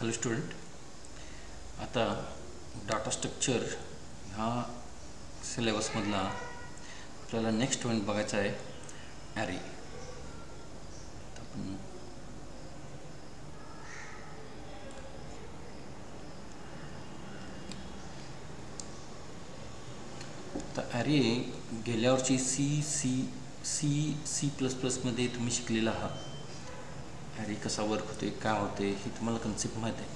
Hello student, आता data structure ह्या सिलेबसमधला आपल्याला नेक्स्ट पॉईंट बघायचा आहे ॲरे. आपण आता ॲरे गेल्या वर्षी सी प्लस प्लसमध्ये तुम्ही शिकलेला आहात. ॲरे कसा वर्क होते, काय होते हे तुम्हाला कन्सेप्ट माहीत आहे.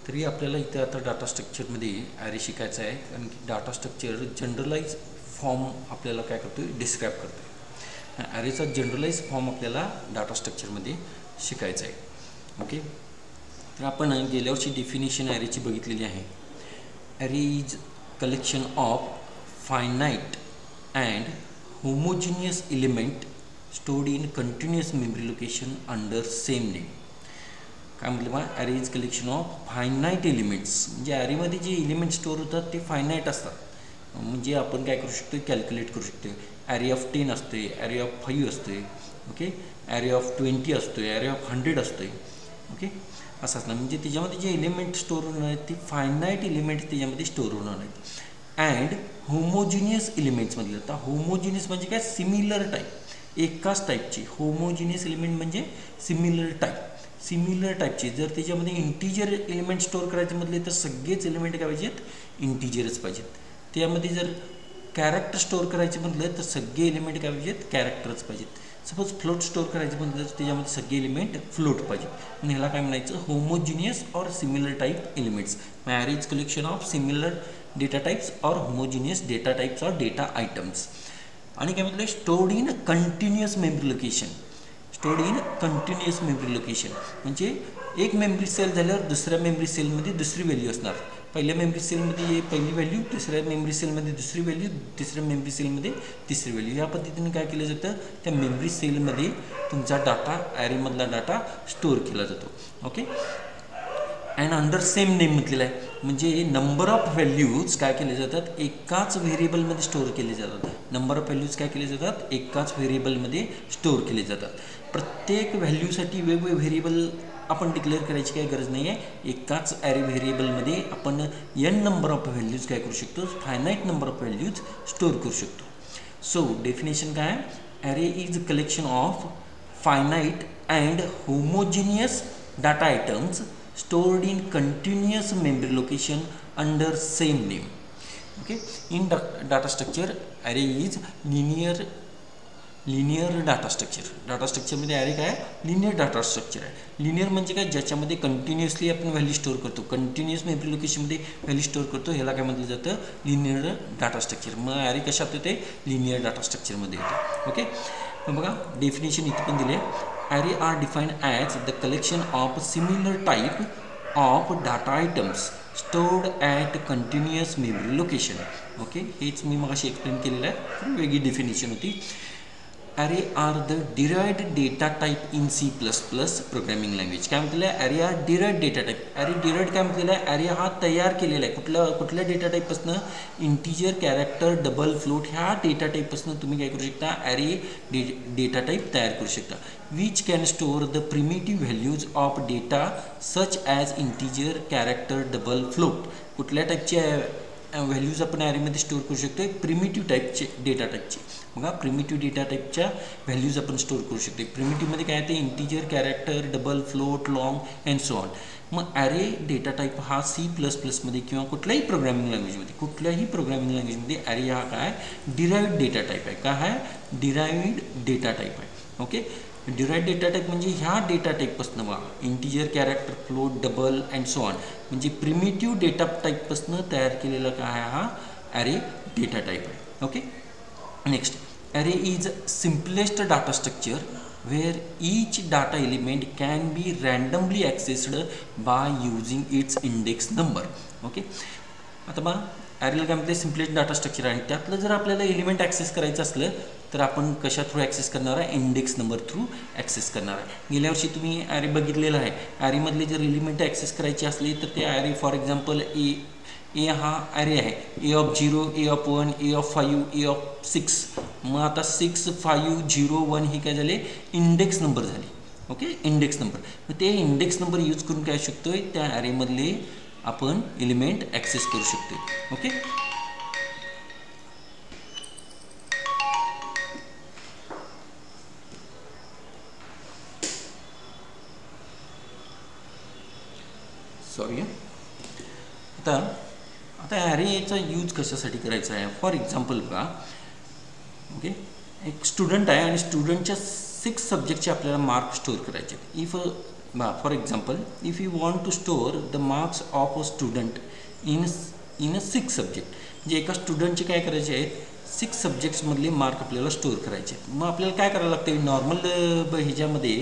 तरी आपल्याला इथे आता डाटा स्ट्रक्चरमध्ये ॲरे शिकायचं आहे, कारण की डाटा स्ट्रक्चर जनरलाइज फॉर्म आपल्याला काय करतो डिस्क्राईब करतो. ॲरेचा जनरलाइज फॉर्म आपल्याला डाटा स्ट्रक्चरमध्ये शिकायचा आहे. ओके, तर आपण गेल्या वर्षी डेफिनेशन ॲरेची बघितलेली आहे. Array is collection of finite and homogeneous element stored in continuous memory location under same name. काय म्हटलं बा, array is collection of finite elements. म्हणजे ॲरेमध्ये जे एलिमेंट स्टोअर होतात ते फायनाईट असतात. म्हणजे आपण काय करू शकतो, कॅल्क्युलेट करू शकतो. ॲरे ऑफ 10 असते, ॲरे ऑफ 5 असते, ओके, ॲरे ऑफ 20 असतो, ॲरे ऑफ 100 असते. ओके, असं असणार. म्हणजे त्याच्यामध्ये जे एलिमेंट स्टोअर होणार आहेत ते फायनाईट एलिमेंट्स त्याच्यामध्ये स्टोअर होणार आहेत. अँड होमोजिनियस एलिमेंट्समधले, आता होमोजिनियस म्हणजे काय, सिमिलर टाईप, एकाच टाईपची. होमोजिनियस एलिमेंट म्हणजे सिमिलर टाईपची. जर त्याच्यामध्ये इंटिजर एलिमेंट स्टोअर करायचे म्हटले तर सगळेच एलिमेंट काय पाहिजेत, इंटिजरच पाहिजेत. त्यामध्ये जर कॅरेक्टर स्टोअर करायचे म्हटलं तर सगळे एलिमेंट काय पाहिजेत, कॅरेक्टरच पाहिजेत. सपोज फ्लोट स्टोअर करायचं म्हटलं तर त्याच्यामध्ये सगळे एलिमेंट फ्लोट पाहिजेत. म्हणून ह्याला काय म्हणायचं, homogeneous or similar type elements. Array is collection of similar data types or homogeneous data types or data items. आणि काय म्हटलं, stored in continuous memory location. म्हणजे एक मेमरी सेल झाल्यावर दुसऱ्या मेमरी सेलमध्ये दुसरी व्हॅल्यू असणार. पहिल्या मेमरी सेलमध्ये पहिली व्हॅल्यू, दुसऱ्या मेमरी सेलमध्ये दुसरी व्हॅल्यू, तिसऱ्या मेमरी सेलमध्ये तिसरी व्हॅल्यू. या पद्धतीने काय केलं जातं, त्या मेमरी सेलमध्ये तुमचा डाटा, ॲरेमधला डाटा स्टोअर केला जातो. Okay, and under same name म्हटलेलं आहे. म्हणजे नंबर ऑफ व्हॅल्यूज काय केले जातात, एकाच व्हेरिएबलमध्ये स्टोअर केले जातात. नंबर ऑफ व्हॅल्यूज काय केले जातात, एकाच व्हेरिएबलमध्ये स्टोअर केले जातात. प्रत्येक व्हॅल्यूसाठी वेगवेगळे व्हेरिएबल आपण डिक्लेअर करायची काही गरज नाही आहे. एकाच ॲरे व्हेरिएबलमध्ये आपण n नंबर ऑफ व्हॅल्यूज काय करू शकतो, finite number of values store करू शकतो. सो डेफिनेशन काय, array is collection of finite and homogeneous data items stored in continuous memory location under same name. Okay, in data structure array is linear data structure. Data स्ट्रक्चरमध्ये array काय, linear data structure आहे. Linear म्हणजे काय, ज्याच्यामध्ये continuously आपण value store करतो, continuous memory लोकेशनमध्ये value store करतो, ह्याला काय म्हटलं जातं, लिनियर डाटा स्ट्रक्चर. मग ॲरे कशात येते, लिनियर डाटा स्ट्रक्चरमध्ये येते. ओके, मग बघा डेफिनेशन इथे पण दिले. Array are defined as the collection of similar type of data items stored at continuous memory location. Okay, हेच मी मगाशी एक्सप्लेन केलेलं आहे, वेगळी डेफिनेशन होती. Array are the derived data type in C++ programming language. काय म्हटलेलं आहे, array are derived data type. Array derived काय म्हटलेलं आहे, ॲरे हा तयार केलेला आहे. कुठल्या डेटा टाईपपासून, इंटिजर, कॅरेक्टर, डबल, फ्लोट ह्या डेटा टाईपपासून तुम्ही काय करू शकता, ॲरे डेटा टाईप तयार करू शकता. Which can store the primitive values of data such as integer, character, double, float. कुठल्या टाईपचे व्हॅल्यूज आपण ॲरेमध्ये स्टोअर करू शकतो, प्रिमिटिव्ह टाईपचे डेटा टाईपचे. बघा, प्रिमिटिव्ह डेटा टाईपच्या व्हॅल्यूज आपण स्टोअर करू शकतो. प्रिमिटिव्हमध्ये काय येते, integer, character, double, float, long and so on. मग ॲरे डेटा टाईप हा C++मध्ये किंवा कुठल्याही प्रोग्रॅमिंग लँग्वेजमध्ये ॲरे हा काय, डिराइव्ड डेटा टाईप आहे. काय आहे, डिराइव्ड डेटा टाईप आहे. ओके, डिराइव्ड डेटा टाईप म्हणजे ह्या डेटा टाईपपासून बघा, integer, character, float, double and so on, म्हणजे प्रिमिटिव्ह डेटा टाईपपासून तयार केलेला काय हा ॲरे डेटा टाईप आहे. Okay, next, array is simplest data structure where each data element can be randomly accessed by using its index number. Okay, आता बघा ॲरेला काय म्हणते, सिम्पलेस्ट डाटा स्ट्रक्चर आहे. आणि त्यातलं जर आपल्याला एलिमेंट ॲक्सेस करायचं असलं तर आपण कशा थ्रू ॲक्सेस करणार आहे, इंडेक्स नंबर थ्रू ॲक्सेस करणार आहे. गेल्या वर्षी तुम्ही ॲरे बघितलेला आहे. ॲरेमधले जर एलिमेंट ॲक्सेस करायचे असले तर ते ॲरे, फॉर एक्झाम्पल ए हा ॲरे आहे, A of 0, A of 1, A of 5, A of 6. मग आता 6, 5, 0, 1 ही काय झाले, इंडेक्स नंबर झाली. Okay, index number. मग ते इंडेक्स नंबर यूज करून काय शकतोय, त्या ॲरेमधले आपण एलिमेंट ॲक्सेस करू शकतो. Okay, sorry. आता ॲरेचा यूज कशासाठी करायचा आहे. फॉर एक्झाम्पल बघा, ओके, एक स्टुडंट आहे आणि स्टुडंटच्या 6 सब्जेक्टचे आपल्याला मार्क स्टोअर करायचे. If for example, if you want to store the marks of a student in a 6 subject, म्हणजे एका स्टुडंटचे काय करायचे आहेत, 6 सब्जेक्ट्समधले मार्क आपल्याला स्टोअर करायचे आहेत. मग आपल्याला काय करायला लागतं, नॉर्मल ह्याच्यामध्ये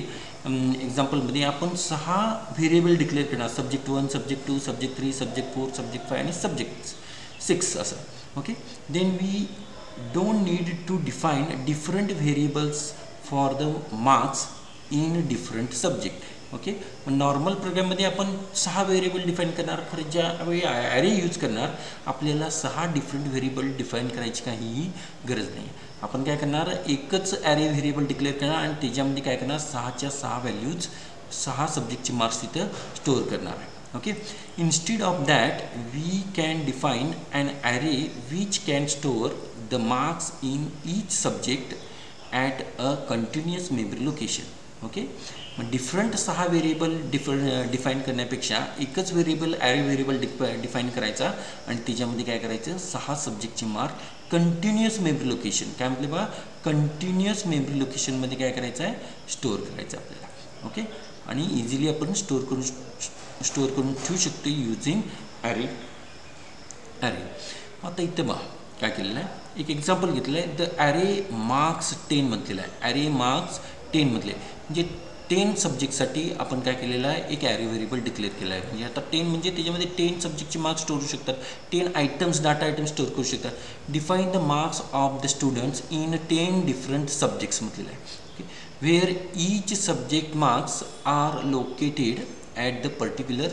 एक्झाम्पलमध्ये आपण 6 व्हेरिएबल डिक्लेअर करणार, subject 1, subject 2, subject 3, subject 4, subject 5 आणि सब्जेक्ट 6 असं. Okay, then we don't need to define different variables for the marks in different subject. Okay, normal प्रोग्राममध्ये आपण 6 व्हेरिएबल डिफाईन करणार, खरं ज्यावेळी ॲरे यूज करणार आपल्याला 6 डिफरंट व्हेरिएबल डिफाईन करायची काहीही गरज नाही. आपण काय करणार, एकच ॲरे व्हेरिएबल डिक्लेअर करणार आणि त्याच्यामध्ये काय करणार, 6च्या 6 व्हॅल्यूज, 6 सब्जेक्टचे मार्क्स तिथं स्टोअर करणार आहे. Okay, instead of that we can define an array which can store the marks in each subject at a continuous memory location. Okay, मग डिफरंट 6 व्हेरिएबल डिफाईन करण्यापेक्षा एकच व्हेरिएबल ॲरे व्हेरिएबल डिफाईन करायचा आणि त्याच्यामध्ये काय करायचं, 6 सब्जेक्टचे मार्क कंटिन्युअस मेमरी लोकेशन, काय म्हटले बघा, कंटिन्युअस मेमरी लोकेशनमध्ये काय करायचं आहे, स्टोअर करायचं आपल्याला. ओके, आणि इझिली आपण स्टोअर करून ठेवू शकतो युजिंग ॲरे. आता इथं बघा काय केलेलं आहे, एक एक्झाम्पल घेतलं आहे, द ॲरे मार्क्स 10 म्हटलेलं आहे. ॲरे मार्क्स 10 म्हटले म्हणजे 10 सब्जेक्टसाठी आपण काय केलेलं आहे, एक ॲरे व्हेरिएबल डिक्लेअर केला आहे. म्हणजे आता 10 म्हणजे त्याच्यामध्ये 10 सब्जेक्टचे मार्क्स स्टोअर होऊ शकतात, 10 आयटम्स, डाटा आयटम्स स्टोअर करू शकतात. Define the marks of the students in 10 different subjects म्हटलेलं आहे. where each subject marks are located at the particular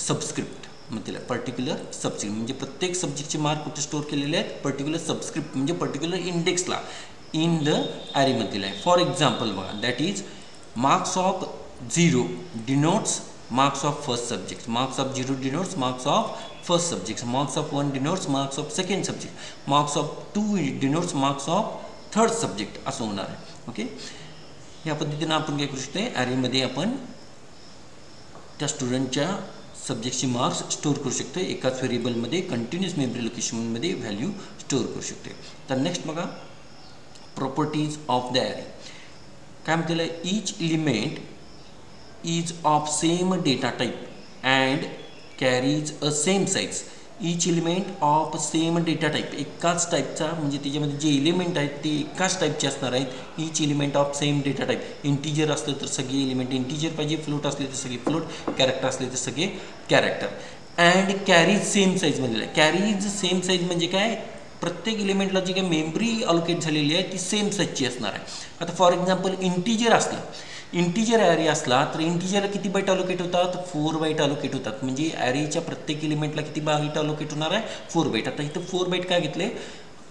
subscript. मतलब पर्टिक्युलर सबस्क्रिप्ट म्हणजे प्रत्येक सब्जेक्टचे मार्क कुठे स्टोअर केलेले आहेत, पर्टिक्युलर सबस्क्रिप्ट म्हणजे पर्टिक्युलर इंडेक्सला इन द ॲरेमधील आहे. फॉर एक्झाम्पल बघा, that is marks of 0 denotes marks of first subject, marks of 0 denotes marks of first subject, marks of 1 denotes marks of second subject, marks of 2 denotes marks of third subject असं होणार आहे. Okay, या पद्धतीनं आपण काय करू शकतो, ॲरेमध्ये आपण त्या स्टुडंटच्या सब्जेक्टचे मार्क्स स्टोअर करू शकतो, एकाच व्हेरिएबलमध्ये कंटिन्युअस मेमरी लोकेशनमध्ये व्हॅल्यू स्टोअर करू शकतो. तर नेक्स्ट बघा, प्रॉपर्टीज ऑफ द ॲरे. काय म्हणतेला, इच element is of same data type and carries a same size. each element of same data type, एकाच टाईपचा म्हणजे त्याच्यामध्ये जे एलिमेंट आहेत ते एकाच टाईपचे असणार आहेत. each element of same data type, integer असलं तर सगळे एलिमेंट इंटिजर पाहिजे, फ्लोट असले तर सगळे फ्लोट, कॅरेक्टर असले तर सगळे कॅरेक्टर. अँड कॅरीज सेम साईजमध्ये. कॅरीज सेम साईज म्हणजे काय, प्रत्येक एलिमेंटला जी काही मेमरी अलोकेट झालेली आहे ती सेम साईजची असणार आहे. आता फॉर एक्झाम्पल इंटिजर असलं, इंटिजर ॲरे असला तर इंटिजरला किती बाईट अलोकेट होतात, 4 बाईट अलोकेट होतात. म्हणजे ॲरेच्या प्रत्येक एलिमेंटला किती बाईट अलोकेट होणार आहे, 4 बाईट. आता इथं 4 बाईट काय घेतले,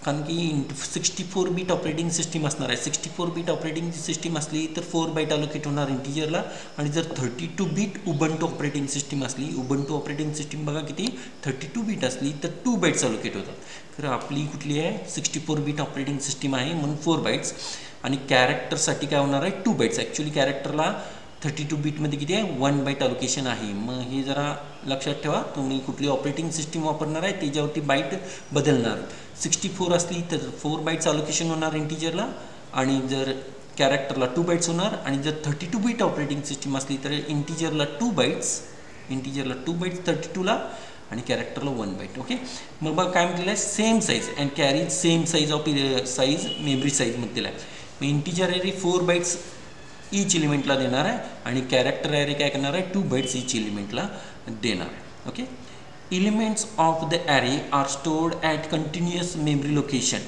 कारण की 64 बीट ऑपरेटिंग सिस्टीम असणार आहे. 64 बीट ऑपरेटिंग सिस्टीम असली तर 4 बाईट अलोकेट होणार इंटिजरला. आणि जर 32 बीट उबंटू ऑपरेटिंग सिस्टीम असली, उबंटू ऑपरेटिंग सिस्टीम बघा किती 32 बीट असली तर 2 बाईट्स अलोकेट होतात. तर आपली कुठली आहे, 64 बीट ऑपरेटिंग सिस्टीम आहे म्हणून 4 बाईट्स. आणि कॅरेक्टरसाठी काय होणार आहे, 2 बाईट्स. ॲक्च्युली कॅरेक्टरला 32 बीटमध्ये किती आहे, 1 बाईट अलोकेशन आहे. मग हे जरा लक्षात ठेवा, तुम्ही कुठली ऑपरेटिंग सिस्टीम वापरणार आहे त्याच्यावरती बाईट बदलणार. 64 असली तर 4 बाईट्स अलोकेशन होणार इंटिजरला, आणि जर कॅरेक्टरला 2 बाईट्स होणार. आणि जर 32 बीट ऑपरेटिंग सिस्टीम असली तर इंटिजरला 2 बाईट्स, 32ला, आणि कॅरेक्टरला 1 बाईट. ओके, मग बघा काय म्हटलेलं आहे, same size and carries same size of size memory size म्हटलेलं आहे. मग इंटिजर ॲरे 4 बाईट्स ईच एलिमेंटला देणार आहे आणि कॅरेक्टर ॲरे काय करणार आहे, 2 बाईट्स ईच एलिमेंटला देणार आहे. Okay, elements of the array are stored at continuous memory location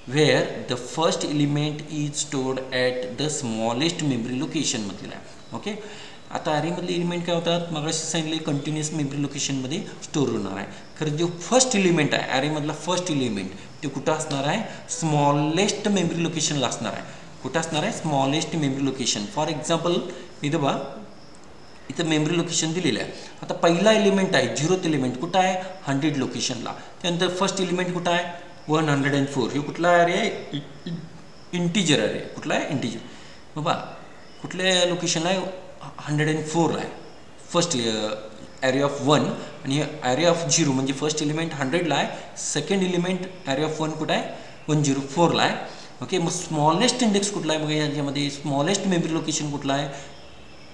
where the first element is stored at the smallest memory location म्हटलेलं आहे. ओके, आता ॲरेमधले एलिमेंट काय होतात, मगाशी सांगितले कंटिन्युअस मेमरी लोकेशनमध्ये स्टोअर होणार आहे. खरं जो फर्स्ट एलिमेंट आहे ॲरेमधला फर्स्ट एलिमेंट ते कुठं असणार आहे, स्मॉलेस्ट मेमरी लोकेशनला असणार आहे. कुठं असणार आहे smallest memory location. For example इथं बा इथं मेमरी लोकेशन दिलेलं आहे. आता पहिला एलिमेंट आहे 0th एलिमेंट कुठं आहे 100 लोकेशनला. त्यानंतर फर्स्ट एलिमेंट कुठं आहे 104. हे कुठला अरे इंटिजर अरे कुठला आहे इंटिजर बाबा कुठल्या लोकेशनला आहे 104ला आहे फर्स्ट ॲरे ऑफ 1 आणि ॲरे ऑफ 0 म्हणजे फर्स्ट एलिमेंट 100ला आहे. सेकंड एलिमेंट ॲरे ऑफ 1 कुठं आहे 104ला आहे. ओके मग स्मॉलेस्ट इंडेक्स कुठला आहे मग याच्यामध्ये स्मॉलेस्ट मेमरी लोकेशन कुठला आहे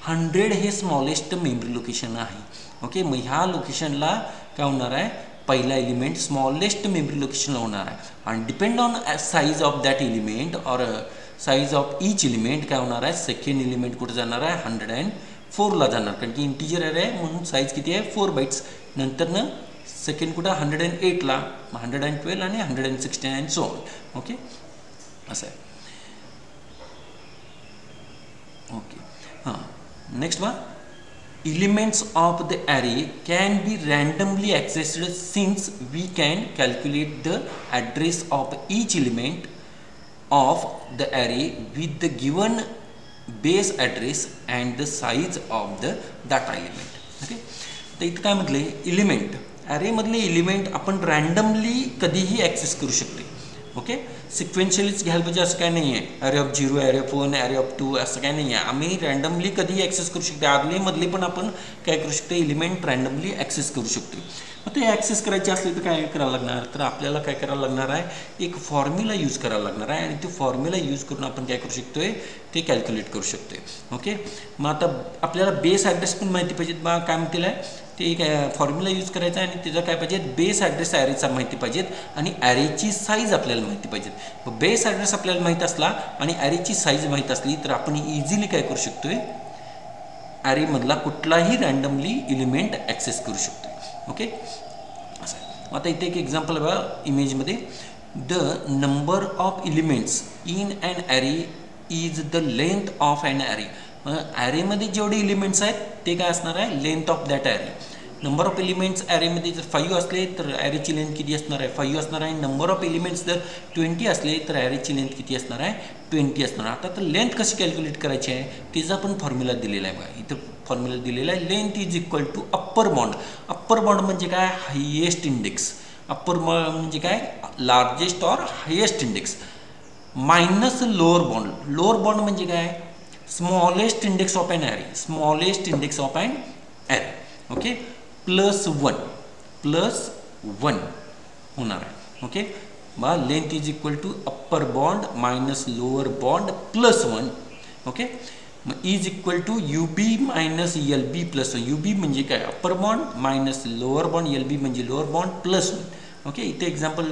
100 हे स्मॉलेस्ट मेमरी लोकेशन आहे. ओके मग ह्या लोकेशनला काय होणार आहे पहिला एलिमेंट स्मॉलेस्ट मेमरी लोकेशनला होणार आहे आणि depend on size of that element और साईज ऑफ ईच एलिमेंट काय होणार आहे सेकंड एलिमेंट कुठे जाणार आहे 104ला जाणार कारण की इंटिजर आहे म्हणून साईज किती आहे 4 बाईट्स. नंतरनं सेकंड कुठं 108ला 112 आणि 116 अँड सो ऑन. ओके असं आहे. ओके हां नेक्स्ट बा elements of the array can be randomly accessed since we can calculate the address of each element of the array with the given base address and the size of the data element. Okay तर इथं काय म्हटले element ॲरेमधले element आपण randomly कधीही access करू शकते. Okay सिक्वेन्शियलीच घ्यायला पाहिजे असं काय नाही आहे array of 0 array of 1 array of 2 असं काय नाही आहे. आम्ही रँडमली कधीही ॲक्सेस करू शकतो. आदलेमधले पण आपण काय करू शकतो एलिमेंट रँडमली ॲक्सेस करू शकतो. मग ते ॲक्सेस करायचे असले तर काय करावं लागणार तर आपल्याला काय करावं लागणार आहे एक फॉर्म्युला यूज करावं लागणार आहे आणि तो फॉर्म्युला यूज करून आपण काय करू शकतो आहे ते कॅल्क्युलेट करू शकतो आहे. ओके मग आता आपल्याला बेस ॲड्रेस पण माहिती पाहिजेत बा काय म्हणतील आहे ते एक फॉर्म्युला यूज करायचा आणि त्याचा काय पाहिजे बेस ॲड्रेस ॲरेचा माहिती पाहिजेत आणि ॲरेची साईज आपल्याला माहिती पाहिजेत. बेस ॲड्रेस आपल्याला माहीत असला आणि ॲरेची साईज माहीत असली तर आपण इझिली काय करू शकतो आहे ॲरेमधला कुठलाही रँडमली एलिमेंट ॲक्सेस करू शकतो. ओके असं आहे. आता इथे एक एक्झाम्पल बघा इमेजमध्ये the number of elements in an array is the length of an array. ॲरेमध्ये जेवढे एलिमेंट्स आहेत ते काय असणार आहे length of that array. Number of elements ॲरेमध्ये जर 5 असले तर ॲरेची लेंथ किती असणार आहे 5 असणार आहे. नंबर ऑफ एलिमेंट्स जर 20 असले तर ॲरेची लेंथ किती असणार आहे 20 असणार. आता तर लेंथ कशी कॅल्क्युलेट करायची आहे त्याचा पण फॉर्म्युला दिलेला आहे बघा इथं फॉर्म्युला दिलेला आहे length is equal to upper bound. Upper bound म्हणजे काय हायेस्ट इंडेक्स. अप्पर बॉन्ड म्हणजे काय largest or highest index minus lower bound. Lower bound म्हणजे काय smallest index of an array. Smallest index of an array. Okay +1 होणार आहे. Okay बा length is equal to upper bound minus lower bound +1. Okay मग is equal to UB minus LB +1. UB म्हणजे काय upper bound minus lower bound LB म्हणजे lower bound +1. Okay इथे example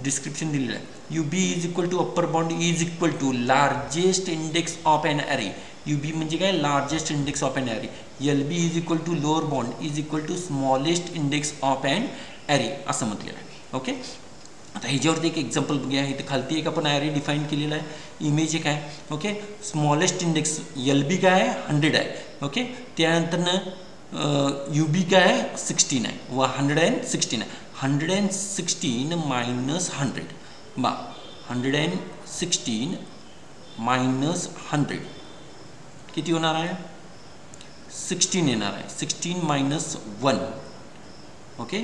description दिलेलं आहे. UB is equal to upper bound is equal to largest index of an array. UB म्हणजे काय largest index of an array. LB is equal to lower bound is equal to smallest index of an array असं म्हटलेलं आहे. Okay आता ह्याच्यावरती एक example बघूया. इथे खालती एक आपण ॲरे डिफाईन केलेला आहे. इमेज एक आहे. ओके स्मॉलेस्ट इंडेक्स LB काय आहे 100 आहे. ओके त्यानंतरनं UB काय आहे 16 आहे व 116 आहे. 116 मायनस 100 बा 116 मायनस 100 किती होणार आहे 16 येणार आहे. 16 मायनस 1. ओके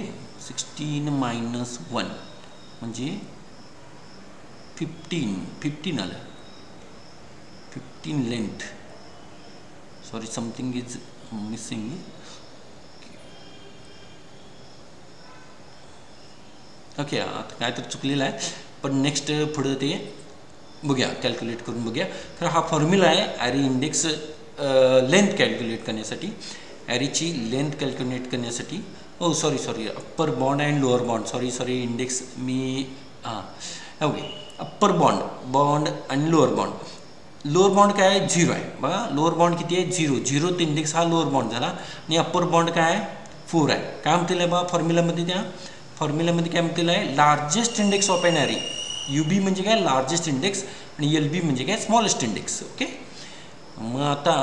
16 मायनस 1 म्हणजे 15 आलं. 15 length sorry something is missing. Okay आता काय तर चुकलेलं आहे पण नेक्स्ट पुढं ते बघूया कॅल्क्युलेट करून बघूया. तर हा फॉर्म्युला आहे ॲरे इंडेक्स लेंथ कॅल्क्युलेट करण्यासाठी ॲरेची लेंथ कॅल्क्युलेट करण्यासाठी. Oh sorry upper bound and lower bound sorry index मी ओके अप्पर बॉन्ड आणि लोअर बॉन्ड. लोअर बॉन्ड काय आहे 0 आहे बघा. लोअर बॉन्ड किती आहे 0th इंडेक्स हा लोअर बॉन्ड झाला आणि अप्पर बॉन्ड काय आहे 4 आहे. काय म्हणतील आहे बघा फॉर्म्युलामध्ये त्या फॉर्म्युलामध्ये काय म्हणतील आहे largest index of an array. UB म्हणजे काय लार्जेस्ट इंडेक्स आणि LB म्हणजे काय स्मॉलेस्ट इंडेक्स. ओके मग आता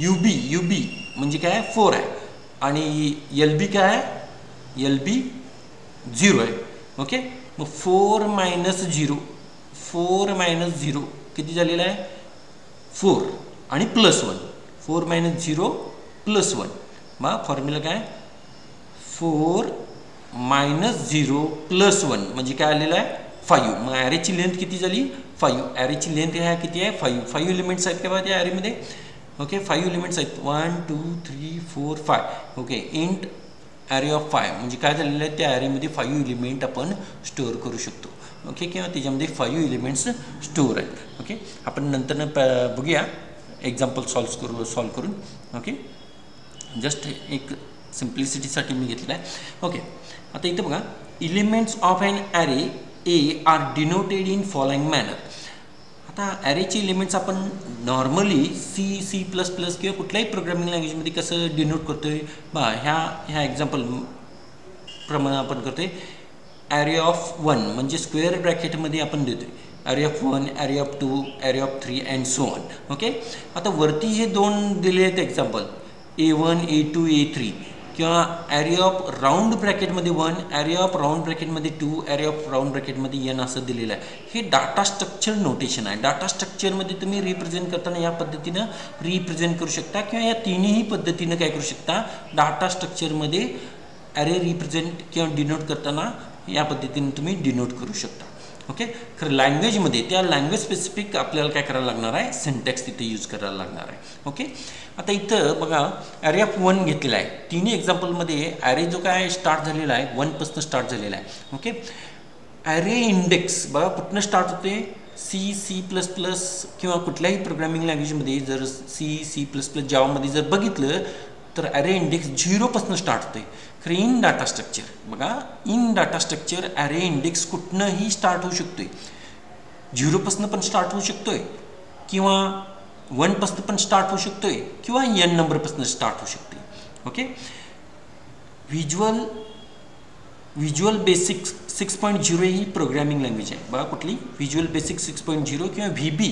UB म्हणजे काय 4 आहे आणि LB काय आहे LB 0 आहे. ओके मग 4 मायनस 0 4 मायनस 0 किती झालेला आहे 4 आणि प्लस 1 4 मायनस 0 प्लस 1 मग फॉर्म्युला काय 4 मायनस 0 प्लस 1 म्हणजे काय आलेलं आहे 5 मग ॲरेची लेंथ किती झाली 5 ॲरेची लेंथ ह्या किती आहे 5 एलिमेंट्स आहेत का त्या ॲरेमध्ये ओके 5 एलिमेंट्स आहेत 1 2 3 4 5 ओके इंट ॲरे ऑफ 5 म्हणजे काय झालेलं आहे त्या ॲरेमध्ये 5 एलिमेंट आपण स्टोअर करू शकतो ओके किंवा त्याच्यामध्ये 5 एलिमेंट्स स्टोअर आहेत ओके आपण नंतर बघूया एक्झाम्पल सॉल्व करून ओके जस्ट एक सिम्प्लिसिटीसाठी मी घेतलेला आहे ओके आता इथे बघा elements of an array A are denoted in following manner आता ॲरेचे एलिमेंट्स आपण नॉर्मली सी प्लस प्लस किंवा कुठल्याही प्रोग्रामिंग लँग्वेजमध्ये कसं डिनोट करतोय बा ह्या एक्झाम्पल प्रमाणे आपण करतोय ॲरे ऑफ 1 म्हणजे स्क्वेअर ब्रॅकेटमध्ये आपण देतोय array of 1 array of 2 array of 3 and so on okay आता वरती हे दोन दिले आहेत एक्झाम्पल A1 A2 A3 किंवा ॲरे ऑफ राऊंड ब्रॅकेटमध्ये 1 ॲरे ऑफ राऊंड ब्रॅकेटमध्ये 2 ॲरे ऑफ राऊंड ब्रॅकेटमध्ये n असं दिलेलं आहे हे डाटा स्ट्रक्चर नोटेशन आहे डाटा स्ट्रक्चरमध्ये तुम्ही रिप्रेझेंट करताना या पद्धतीनं रिप्रेझेंट करू शकता किंवा या तिन्ही पद्धतीनं काय करू शकता डाटा स्ट्रक्चरमध्ये ॲरे रिप्रेझेंट किंवा डिनोट करताना या पद्धतीने तुम्ही डिनोट करू शकता ओके खरं लँग्वेजमध्ये त्या लँग्वेज स्पेसिफिक आपल्याला काय करायला लागणार आहे सिंटॅक्स तिथे यूज करायला लागणार आहे ओके आता इथं बघा ॲरे ऑफ 1 घेतलेला आहे तिन्ही एक्झाम्पलमध्ये ॲरे जो काय स्टार्ट झालेला आहे 1 पासून स्टार्ट झालेला आहे ओके ॲरे इंडेक्स बघा कुठनं स्टार्ट होते सी प्लस प्लस किंवा कुठल्याही प्रोग्रामिंग लँग्वेजमध्ये जर सी प्लस प्लस जावामध्ये जर बघितलं तर ॲरे इंडेक्स 0 पासून स्टार्ट होते खरं इन डाटा स्ट्रक्चर बघा in data structure array index कुठनंही स्टार्ट होऊ शकतोय 0 पासून पण स्टार्ट होऊ शकतोय किंवा 1 पासून पण स्टार्ट होऊ शकतोय किंवा n नंबर पासून स्टार्ट होऊ शकते ओके व्हिज्युअल बेसिक 6.0 ही प्रोग्रामिंग लँग्वेज आहे बघा कुठली व्हिज्युअल बेसिक 6.0 किंवा VB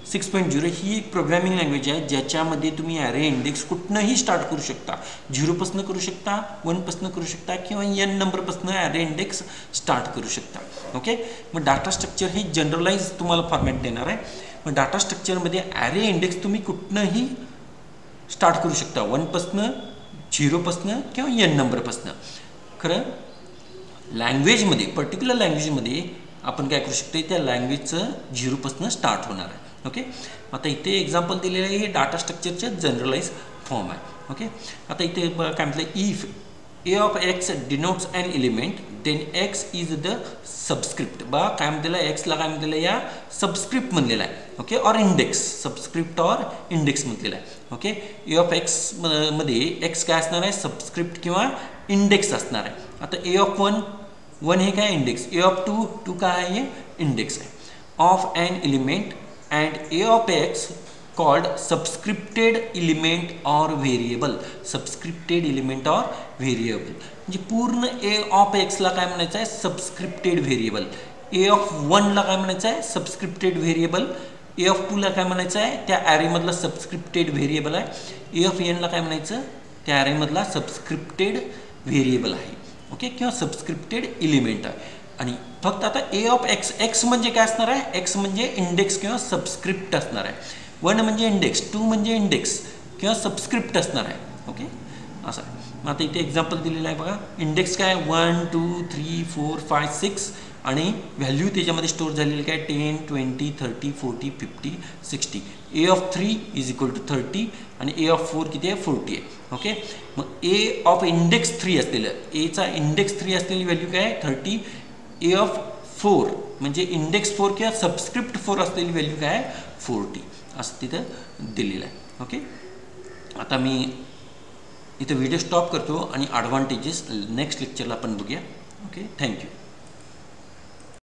6.0 ही एक प्रोग्रामिंग लँग्वेज आहे ज्याच्यामध्ये तुम्ही ॲरे इंडेक्स कुठनंही स्टार्ट करू शकता 0 पासून करू शकता 1 पासून करू शकता किंवा n नंबर पासून ॲरे इंडेक्स स्टार्ट करू शकता ओके मग डाटा स्ट्रक्चर ही जनरलाइज तुम्हाला फॉर्मॅट देणार आहे मग डाटा स्ट्रक्चरमध्ये ॲरे इंडेक्स तुम्ही कुठनंही स्टार्ट करू शकता 1 पासून 0 पासून किंवा n नंबर पासून खरं लँग्वेजमध्ये पर्टिक्युलर लँग्वेजमध्ये आपण काय करू शकतो त्या लँग्वेजचं 0 पासून स्टार्ट होणार आहे ओके आता इथे एक्झाम्पल दिलेलं आहे हे डाटा स्ट्रक्चरचे जनरलाइज फॉर्म आहे ओके आता इथे काय म्हटलं if A of X denotes an element then X is the subscript बा काय म्हणलेलं आहे एक्सला काय म्हणलेलं आहे या सबस्क्रिप्ट म्हणलेलं आहे okay or index subscript or index म्हटलेलं आहे ओके ए ऑफ एक्स मध्ये एक्स काय असणार आहे सबस्क्रिप्ट किंवा इंडेक्स असणार आहे आता ए ऑफ 1 हे काय इंडेक्स ए ऑफ 2 काय आहे इंडेक्स आहे of an element and a of x called subscripted element or variable subscripted element or variable म्हणजे पूर्ण a of x ला काय म्हणायचं आहे सबस्क्रिप्टेड व्हेरिएबल a of 1 ला काय म्हणायचं आहे सबस्क्रिप्टेड व्हेरिएबल a of 2 ला काय म्हणायचं आहे त्या ॲरे मधला सबस्क्रिप्टेड व्हेरिएबल आहे a of n ला काय म्हणायचं त्या ॲरे मधला सबस्क्रिप्टेड व्हेरिएबल आहे ओके किंवा सबस्क्रिप्टेड एलिमेंट आहे आणि फक्त आता ए ऑफ एक्स म्हणजे काय असणार आहे एक्स म्हणजे इंडेक्स किंवा सबस्क्रिप्ट असणार आहे 1 म्हणजे इंडेक्स 2 म्हणजे इंडेक्स किंवा सबस्क्रिप्ट असणार आहे ओके असं आहे मग आता इथे एक्झाम्पल दिलेलं आहे बघा इंडेक्स काय 1 2 3 4 5 6 आणि व्हॅल्यू त्याच्यामध्ये स्टोअर झालेली काय 10 20 30 40 50 60 A of 3 is equal to 30 आणि ए ऑफ 4 किती आहे 40 आहे ओके मग ए ऑफ इंडेक्स 3 असलेलं एचा इंडेक्स 3 असलेली व्हॅल्यू काय आहे 30 ए ऑफ 4 म्हणजे इंडेक्स 4 किंवा सबस्क्रिप्ट 4 असलेली व्हॅल्यू काय आहे 40 असं तिथं दिलेलं आहे ओके आता मी इथं व्हिडिओ स्टॉप करतो आणि ॲडव्हान्टेजेस नेक्स्ट लेक्चरला आपण बघूया ओके थँक्यू